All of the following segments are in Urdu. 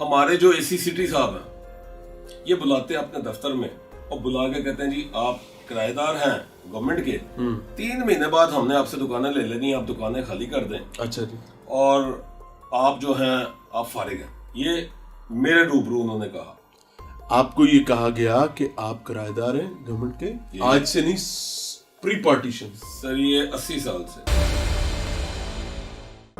ہمارے جو اے سی سٹی صاحب ہیں یہ بلاتے ہیں اپنے دفتر میں اور بلا کے کہتے ہیں جی آپ کرایہ دار ہیں گورنمنٹ کے، 3 مہینے بعد ہم نے آپ سے دکانیں لے لینی، آپ دکانیں خالی کر دیں، اچھا جی، اور آپ جو ہیں آپ فارغ ہیں. یہ میرے روبرو انہوں نے کہا. آپ کو یہ کہا گیا کہ آپ کرایہ دار ہیں گورنمنٹ کے، آج سے نہیں، پری پارٹیشن. سر یہ 80 سال سے.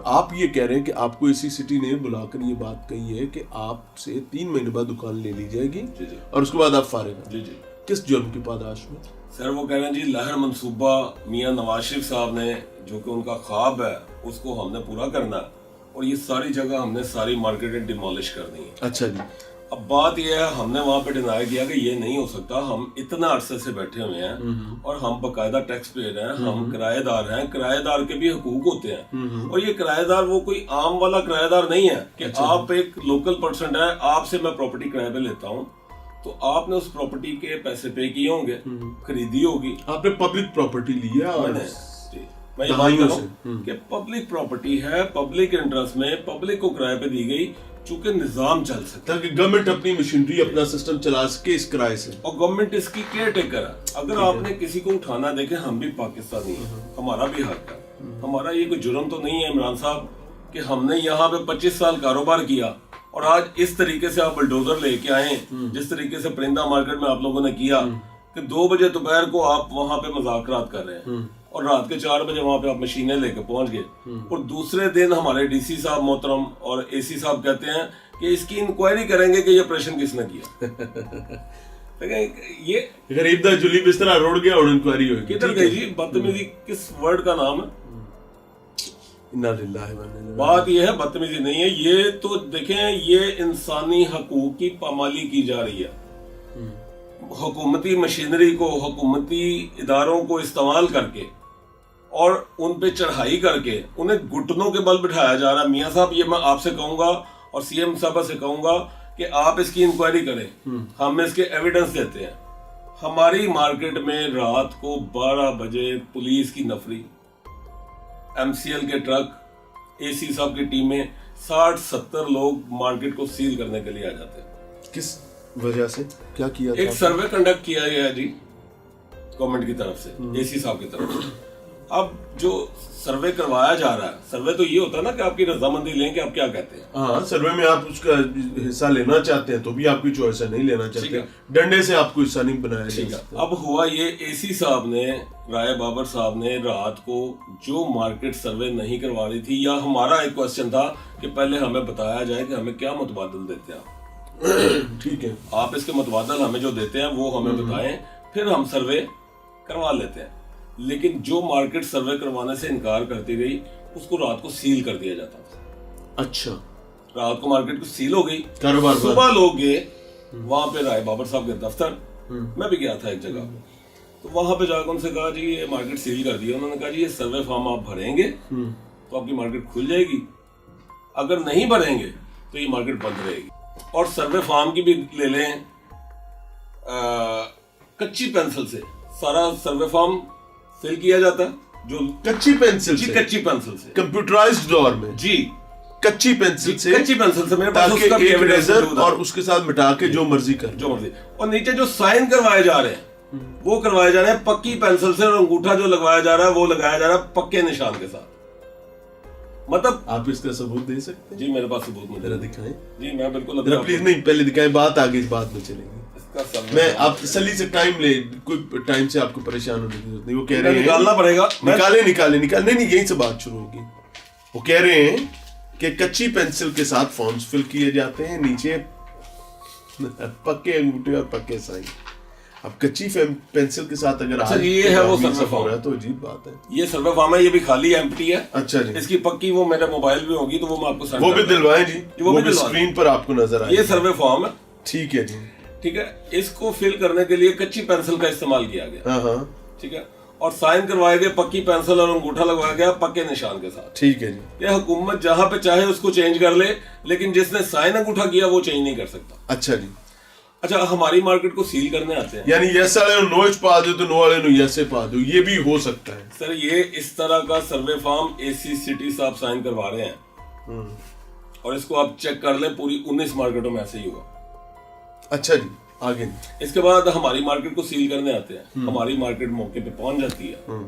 آپ یہ کہہ رہے ہیں کہ آپ کو اسی سٹی نے بلا کر یہ بات کہی ہے کہ آپ سے 3 مہینے بعد دکان لے لی جائے گی اور اس کے بعد آپ فارغ ہیں. جی کس جرم کی پاداش میں؟ سر وہ کہہ رہے ہیں جی لہر منصوبہ میاں نواز شریف صاحب نے جو کہ ان کا خواب ہے اس کو ہم نے پورا کرنا ہے، اور یہ ساری جگہ ہم نے ساری مارکیٹیں ڈیمولش کر دی ہیں. اچھا جی. اب بات یہ ہے ہم نے وہاں پہ ڈینائی کیا کہ یہ نہیں ہو سکتا، ہم اتنا عرصے سے بیٹھے ہوئے ہیں اور ہم باقاعدہ ٹیکس پیئر ہیں، ہم کرایہ دار ہیں، کرایہ دار کے بھی حقوق ہوتے ہیں، اور یہ کرایہ دار وہ کوئی عام والا کرایہ دار نہیں ہے کہ آپ ایک لوکل پرسن ہے، آپ سے میں پراپرٹی کرایہ پہ لیتا ہوں تو آپ نے اس پراپرٹی کے پیسے پے کیے ہوں گے، خریدی ہوگی، آپ نے پبلک پراپرٹی لی ہے، اور میں یہ بات کر رہا ہوں کہ پبلک پراپرٹی ہے، پبلک انٹرسٹ میں پبلک کو کرایہ پہ دی گئی چونکہ نظام چل سکتا تاکہ گورنمنٹ اپنی مشینری اپنا سسٹم چلا سکے اس کرائے سے، اور گورنمنٹ اس کی کیئر ٹیکر ہے. اگر آپ نے کسی کو اٹھانا دیکھیں، ہم بھی پاکستانی ہیں، ہمارا بھی حق ہے، ہمارا یہ کوئی جرم تو نہیں ہے عمران صاحب کہ ہم نے یہاں پہ 25 سال کاروبار کیا اور آج اس طریقے سے آپ بلڈوزر لے کے آئے، جس طریقے سے پرندہ مارکیٹ میں آپ لوگوں نے کیا کہ 2 بجے دوپہر کو آپ وہاں پہ مذاکرات کر رہے ہیں اور رات کے 4 بجے وہاں پہ آپ مشینیں لے کے پہنچ گئے، اور دوسرے دن ہمارے ڈی سی صاحب محترم اور اے سی صاحب کہتے ہیں کہ اس کی انکوائری کریں گے کہ یہ آپریشن کس نے کیا. یہ غریب دا جلی بستر روڑ گیا اور انکوائری ہوئی. کدھر گئی جی بدتمیزی؟ کس ورڈ کا نام ہے؟ بات یہ ہے بدتمیزی نہیں ہے، یہ تو دیکھیں یہ انسانی حقوق کی پامالی کی جا رہی ہے. حکومتی مشینری کو، حکومتی اداروں کو استعمال کر کے اور ان پہ چڑھائی کر کے انہیں گھٹنوں کے بل بٹھایا جا رہا ہے. میاں صاحب یہ میں آپ سے کہوں گا اور سی ایم صاحبہ سے کہوں گا کہ آپ اس کی انکوائری کریں، ہم اس کے ایویڈنس دیتے ہیں. ہماری مارکیٹ میں رات کو 12 بجے پولیس کی نفری، ایم سی ایل کے ٹرک، اے سی صاحب کی ٹیمیں، 60-70 لوگ مارکیٹ کو سیل کرنے کے لیے آ جاتے ہیں. کس وجہ سے؟ کیا کیا؟ ایک سروے کنڈکٹ کیا گیا ہے جی گورنمنٹ کی طرف سے، اے سی صاحب کی طرف سے. اب جو سروے کروایا جا رہا ہے، سروے تو یہ ہوتا ہے نا کہ آپ کی رضامندی لیں کہ آپ کیا کہتے ہیں. ہاں، سروے میں آپ اس کا حصہ لینا چاہتے ہیں تو بھی آپ کی چوائس ہے، نہیں لینا چاہتے ڈنڈے سے آپ کو حصہ نہیں بنایا جائے. اب ہوا یہ اے سی صاحب نے، رائے بابر صاحب نے رات کو جو مارکیٹ سروے نہیں کروا رہی تھی، یا ہمارا ایک کوشچن تھا کہ پہلے ہمیں بتایا جائے کہ ہمیں کیا متبادل دیتے ہیں آپ، ٹھیک ہے، آپ اس کے متبادل ہمیں جو دیتے ہیں وہ ہمیں بتائیں، پھر ہم سروے کروا لیتے ہیں. لیکن جو مارکیٹ سروے کروانے سے انکار کرتی گئی اس کو رات کو سیل کر دیا جاتا تھا. اچھا، رات کو مارکیٹ کو سیل ہو گئی، کاروبار صبح لوگ گئے وہاں پہ رائے بابر صاحب کے دفتر، میں بھی گیا تھا ایک جگہ، تو وہاں پہ جا کے ان سے کہا جی یہ مارکیٹ سیل کر دیا. انہوں نے کہا جی یہ سروے فارم آپ بھریں گے تو آپ کی مارکیٹ کھل جائے گی، اگر نہیں بھریں گے تو یہ مارکیٹ بند رہے گی. اور سروے فارم کی بھی لے لیں، کچی پینسل سے سارا سروے فارم فل کیا جاتا ہے، جو کچی پینسل سے، کچی پینسل سے کمپیوٹرائزڈ دور میں، جی کچی پینسل سے، کچی پینسل سے میرے پاس اس تاکہ کا بھی ایک ایویڈنس ریزر موجود ہے، اور اس کے ساتھ مٹا کے جو مرضی کر، جو مرضی. اور نیچے جو سائن کروائے جا رہے ہیں وہ کروائے جا رہے ہیں پکی پینسل سے، اور انگوٹھا جو لگوایا جا رہا ہے وہ لگایا جا رہا ہے پکے نشان کے ساتھ. مطلب آپ اس کا ثبوت دے سکتے ہیں؟ جی میرے پاس ثبوت ذرا دکھائیں. جی میں بالکل پلیز نہیں، پہلے دکھائیں، بات آگے بات میں چلے گی. میں آپ تسلی سے ٹائم لے، کوئی ٹائم سے آپ کو پریشان ہونے کی ضرورت نہیں. وہ کہہ رہے ہیں نکالنا پڑے گا، نکالے نہیں، یہیں سے بات شروع ہوگی. وہ کہہ رہے ہیں کہ کچی پینسل کے ساتھ فارمز فل کیے جاتے ہیں، نیچے پکے انگوٹھے اور پکے سائن. اب کچی پینسل کے ساتھ اگر یہ ہے وہ سروے فارم ہے تو عجیب بات ہے. یہ سروے فارم ہے، یہ بھی خالی ایمپٹی ہے. اچھا جی، اس کی پکی وہ میرے موبائل بھی ہوگی تو وہ میں آپ کو وہ بھی دلوائیں جی، وہ بھی اسکرین پر آپ کو نظر آئے. یہ سروے فارم ہے، ٹھیک ہے جی، ٹھیک ہے. اس کو فل کرنے کے لیے کچی پینسل کا استعمال کیا گیا، ہاں ہاں، ٹھیک ہے. اور سائن کروائے گئے پکی پینسل اور انگوٹھا لگوایا گیا پکے نشان کے ساتھ. ٹھیک ہے جی. یہ حکومت جہاں پہ چاہے اس کو چینج کر لے، لیکن جس نے سائن انگوٹھا کیا وہ چینج نہیں کر سکتا. اچھا جی. اچھا ہماری مارکیٹ کو سیل کرنے آتے ہیں، یعنی یس والے نو ایچ پا دو تو نو والے نو یس پا دو، یہ بھی ہو سکتا ہے سر. یہ اس طرح کا سروے فارم اے سی سٹی صاحب سائن کروا رہے ہیں اور اس کو آپ چیک کر لیں پوری 19 مارکیٹوں میں ایسے ہی ہوا. اچھا جی آگے. اس کے بعد ہماری مارکیٹ کو سیل کرنے آتے ہیں. ہماری مارکیٹ موقع پہ پہنچ جاتی ہے.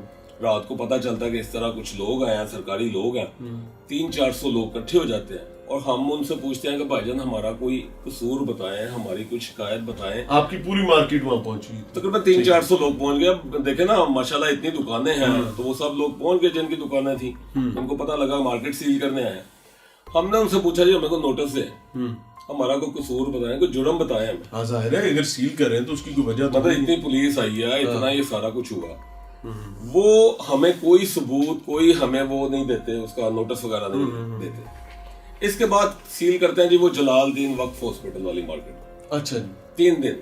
رات کو پتہ چلتا ہے کہ اس طرح کچھ لوگ آئے ہیں, سرکاری لوگ ہیں, 300-400 لوگ اکٹھے ہو جاتے ہیں, اور ہم ان سے پوچھتے ہیں کہ بھائی جان ہمارا کوئی قصور بتائیں, ہماری کوئی شکایت بتائیں. آپ کی پوری مارکیٹ وہاں پہنچی؟ تقریباً 300-400 لوگ پہنچ گئے. دیکھیں نا ماشاءاللہ اتنی دکانیں ہیں, تو وہ سب لوگ پہنچ گئے جن کی دکانیں تھیں. ان کو پتہ لگا مارکیٹ سیل کرنے آئے ہیں. ہم نے ان سے پوچھا جی ہمیں کو نوٹس دے, ہمارا کوئی قصور بتائیں, کوئی جرم بتائیں ہمیں. ہاں ظاہر ہے اگر سیل کر رہے ہیں تو اس کی کوئی وجہ مطلب اتنی پولیس آئی ہے, اتنا یہ سارا کچھ ہوا, وہ ہمیں کوئی ثبوت, کوئی ہمیں وہ نہیں دیتے, اس کا نوٹس وغیرہ نہیں دیتے. اس کے بعد سیل کرتے ہیں جی وہ جلال الدین وقف ہاسپٹل والی مارکیٹ. اچھا جی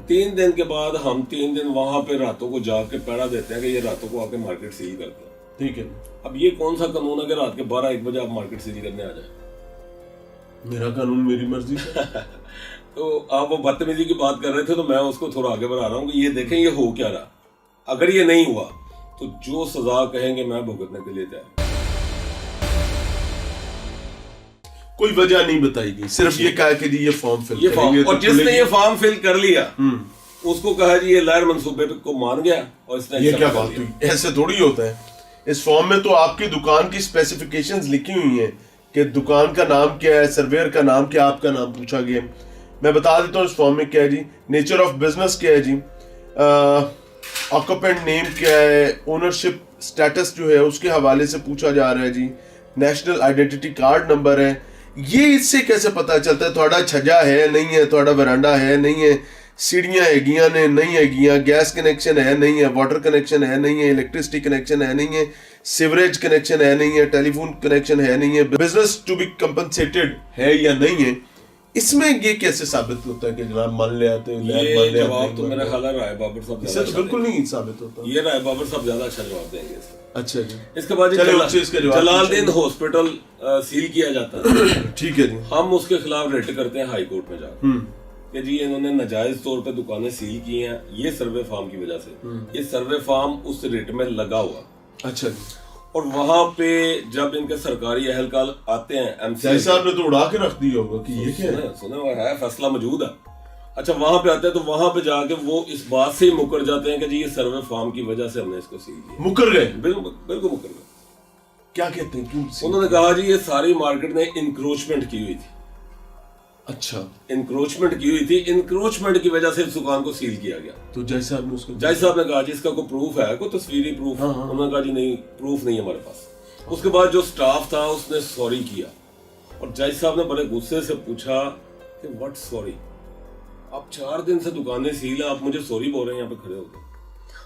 3 دن کے بعد ہم 3 دن وہاں پہ راتوں کو جا کے پہرا دیتے ہیں کہ یہ راتوں کو آ کے مارکیٹ سیل کرتے ہیں. ٹھیک ہے. اب یہ کون سا قانون ہے کہ رات کے 12-1 بجے آپ مارکیٹ سیل کرنے آ جائیں؟ میرا قانون میری مرضی. تو آپ وہ بدتمیزی کی بات کر رہے تھے تو میں اس کو تھوڑا آگے بڑھا رہا ہوں کہ یہ دیکھیں یہ ہو کیا رہا. اگر یہ نہیں ہوا تو جو سزا کہیں گے میں بھگتنے کے لیے تیار. کوئی وجہ نہیں بتائی گئی, صرف یہ کہا کہ جی یہ فارم فل کریں گے, اور جس نے یہ فارم فل کر لیا اس کو کہا جی یہ لائر منصوبے کو مان گیا, اور اس نے یہ کیا بات ہوئی؟ ایسے تھوڑی ہوتا ہے. اس فارم میں تو آپ کی دکان کی اسپیسیفکیشنز لکھی ہوئی ہیں کہ دکان کا نام کیا ہے, سرویئر کا نام کیا, آپ کا نام پوچھا گیا. میں بتا دیتا ہوں اس فارم میں کیا ہے جی. نیچر آف بزنس کیا ہے جی, آکوپینٹ نیم کیا ہے, اونرشپ سٹیٹس جو ہے اس کے حوالے سے پوچھا جا رہا ہے جی, نیشنل آئیڈینٹی کارڈ نمبر ہے. یہ اس سے کیسے پتا چلتا ہے تھوڑا چھجا ہے نہیں ہے, تھوڑا ورانڈا ہے نہیں ہے, سیڑھیاں ہے گیاں نے نہیں ہے گیاں, گیس کنیکشن ہے نہیں ہے, واٹر کنیکشن ہے نہیں ہے, الیکٹرسٹی کنیکشن ہے نہیں ہے, سیوریج کنیکشن ہے نہیں ہے, ٹیلی فون کنیکشن ہے نہیں ہے, بزنس ٹو بی کمپنسیٹڈ ہے یا نہیں ہے. اس میں یہ کیسے ثابت ہوتا ہے کہ جناب مان لے آتے ہیں؟ یہ جواب تو میرا خیال ہے رائے بابر صاحب اس سے تو بالکل نہیں ثابت ہوتا. یہ رائے بابر صاحب زیادہ اچھا جواب دیں گے. اچھا جی. اس کے بعد جلال الدین ہاسپٹل سیل کیا جاتا ہے. ٹھیک ہے جی. ہم اس کے خلاف ریٹ کرتے ہیں ہائی کورٹ میں جا کے کہ جی انہوں نے ناجائز طور پہ دکانیں سیل کی ہیں یہ سروے فارم کی وجہ سے. یہ سروے فارم اس ریٹ میں لگا ہوا. اچھا جی. اور وہاں پہ جب ان کے سرکاری اہلکار آتے ہیں, ایم سی صاحب نے تو اڑا کے رکھ دیا ہوگا کہ یہ کیا ہے, سنے ہوا ہے, فیصلہ موجود ہے. اچھا وہاں پہ آتے ہیں تو وہاں پہ جا کے وہ اس بات سے ہی مکر جاتے ہیں کہ جی یہ سروے فارم کی وجہ سے ہم نے اس کو سیل کیا. مکر گئے؟ بالکل مکر گئے. کیا کہتے ہیں کیوں؟ انہوں نے کہا جی یہ ساری مارکیٹ نے انکروچمنٹ کی ہوئی تھی. اچھا انکروچمنٹ کی ہوئی تھی, انکروچمنٹ کی وجہ سے اس دکان کو سیل کیا گیا. تو جج صاحب نے اس کو جج صاحب نے کہا جی اس کا کوئی پروف ہے, کوئی تصویری پروف؟ انہوں نے کہا جی نہیں پروف نہیں ہے ہمارے پاس. اس کے بعد جو سٹاف تھا اس نے سوری کیا, اور جج صاحب نے بڑے غصے سے پوچھا کہ واٹ سوری, آپ 4 دن سے دکانیں سیل ہیں, آپ مجھے سوری بول رہے ہیں یہاں پہ کھڑے ہو کے؟